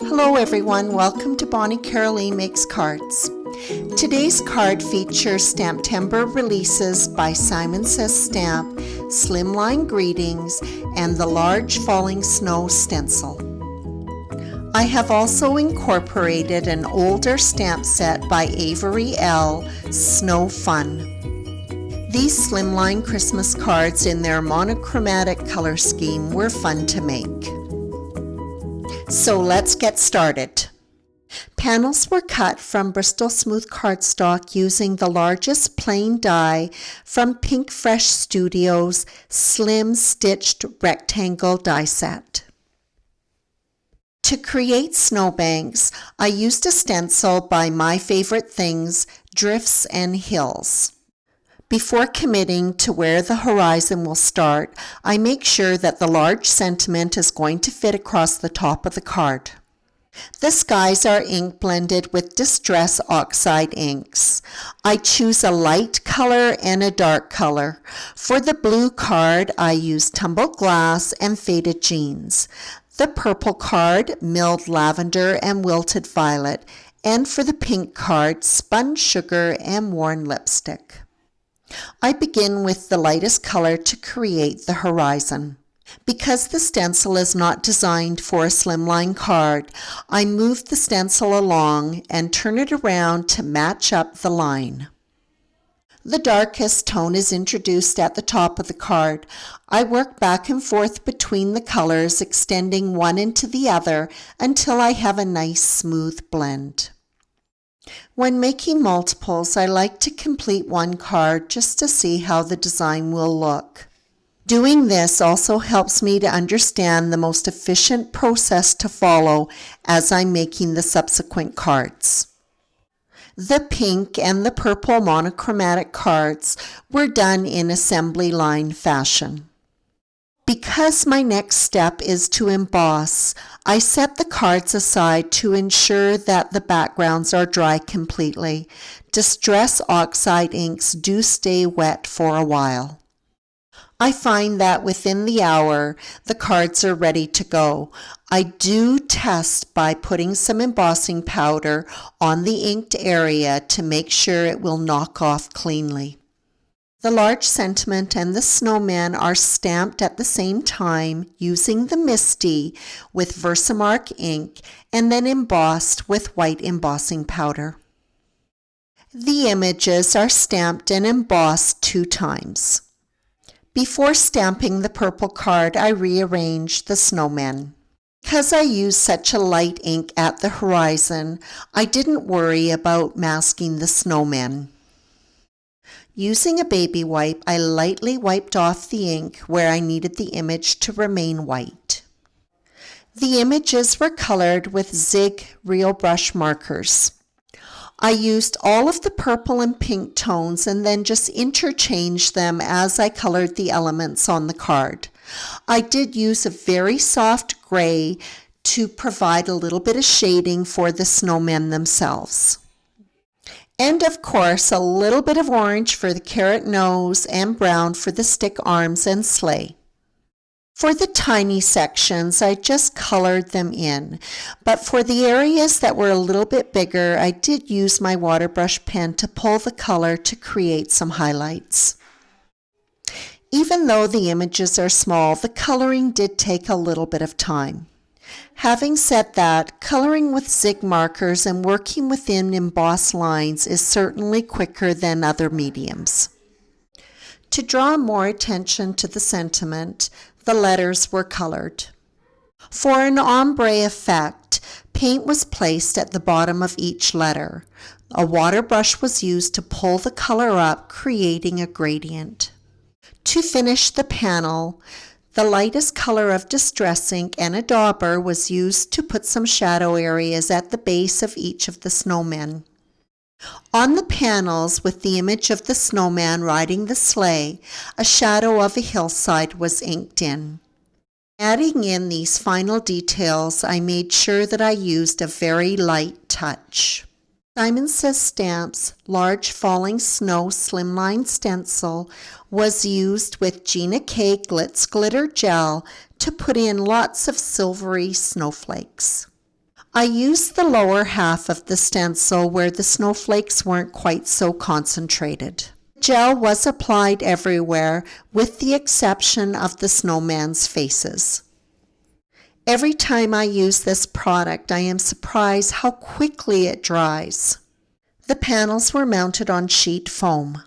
Hello everyone, welcome to Bonnie Carolee Makes Cards. Today's card features Stamptember releases by Simon Says Stamp, Slimline Greetings, and the large Falling Snow stencil. I have also incorporated an older stamp set by Avery L, Snow Fun. These Slimline Christmas cards in their monochromatic color scheme were fun to make. So let's get started. Panels were cut from Bristol Smooth cardstock using the largest plain die from Pink Fresh Studios' Slim Stitched Rectangle die set. To create snowbanks, I used a stencil by My Favorite Things, Drifts and Hills. Before committing to where the horizon will start, I make sure that the large sentiment is going to fit across the top of the card. The skies are ink blended with Distress Oxide inks. I choose a light color and a dark color. For the blue card, I use tumbled glass and faded jeans. The purple card, milled lavender and wilted violet. And for the pink card, spun sugar and worn lipstick. I begin with the lightest color to create the horizon. Because the stencil is not designed for a slimline card, I move the stencil along and turn it around to match up the line. The darkest tone is introduced at the top of the card. I work back and forth between the colors, extending one into the other until I have a nice smooth blend. When making multiples, I like to complete one card just to see how the design will look. Doing this also helps me to understand the most efficient process to follow as I'm making the subsequent cards. The pink and the purple monochromatic cards were done in assembly line fashion. Because my next step is to emboss, I set the cards aside to ensure that the backgrounds are dry completely. Distress Oxide inks do stay wet for a while. I find that within the hour, the cards are ready to go. I do test by putting some embossing powder on the inked area to make sure it will knock off cleanly. The large sentiment and the snowman are stamped at the same time using the Misty with Versamark ink and then embossed with white embossing powder. The images are stamped and embossed 2 times. Before stamping the purple card, I rearrange the snowman. Because I used such a light ink at the horizon, I didn't worry about masking the snowman. Using a baby wipe, I lightly wiped off the ink where I needed the image to remain white. The images were colored with Zig Real Brush markers. I used all of the purple and pink tones and then just interchanged them as I colored the elements on the card. I did use a very soft gray to provide a little bit of shading for the snowmen themselves. And of course, a little bit of orange for the carrot nose and brown for the stick arms and sleigh. For the tiny sections, I just colored them in, but for the areas that were a little bit bigger, I did use my water brush pen to pull the color to create some highlights. Even though the images are small, the coloring did take a little bit of time. Having said that, coloring with Zig markers and working within embossed lines is certainly quicker than other mediums. To draw more attention to the sentiment, the letters were colored. For an ombre effect, paint was placed at the bottom of each letter. A water brush was used to pull the color up, creating a gradient. To finish the panel, the lightest color of Distress ink and a dauber was used to put some shadow areas at the base of each of the snowmen. On the panels, with the image of the snowman riding the sleigh, a shadow of a hillside was inked in. Adding in these final details, I made sure that I used a very light touch. Simon Says Stamp's large falling snow slimline stencil was used with Gina K Glitz Glitter Gel to put in lots of silvery snowflakes. I used the lower half of the stencil where the snowflakes weren't quite so concentrated. Gel was applied everywhere with the exception of the snowman's faces. Every time I use this product, I am surprised how quickly it dries. The panels were mounted on sheet foam.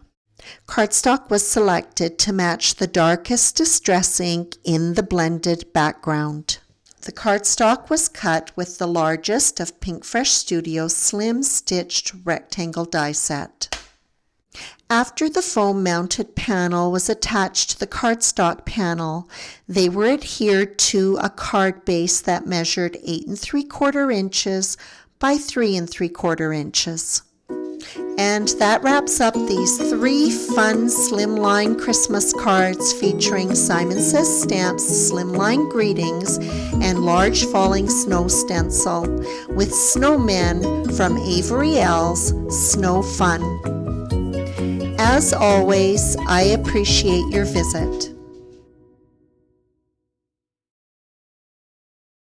Cardstock was selected to match the darkest distress ink in the blended background. The cardstock was cut with the largest of Pink Fresh Studios slim stitched rectangle die set. After the foam mounted panel was attached to the cardstock panel, they were adhered to a card base that measured 8 3/4 inches by 3 3/4 inches. And that wraps up these 3 fun Slimline Christmas cards featuring Simon Says Stamps, Slimline Greetings, and Large Falling Snow Stencil with snowmen from Avery L's Snow Fun. As always, I appreciate your visit.